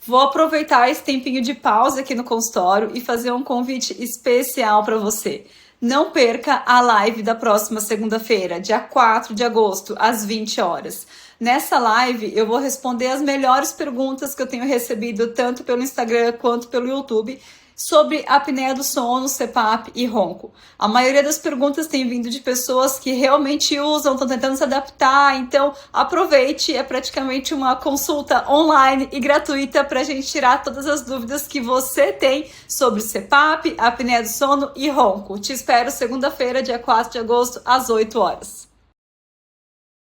Vou aproveitar esse tempinho de pausa aqui no consultório e fazer um convite especial para você. Não perca a live da próxima segunda-feira, dia 4 de agosto, às 20 horas. Nessa live, eu vou responder as melhores perguntas que eu tenho recebido tanto pelo Instagram quanto pelo YouTube sobre apneia do sono, CPAP e ronco. A maioria das perguntas tem vindo de pessoas que realmente usam, estão tentando se adaptar, então aproveite, é praticamente uma consulta online e gratuita para a gente tirar todas as dúvidas que você tem sobre CPAP, apneia do sono e ronco. Te espero segunda-feira, dia 4 de agosto, às 8 horas.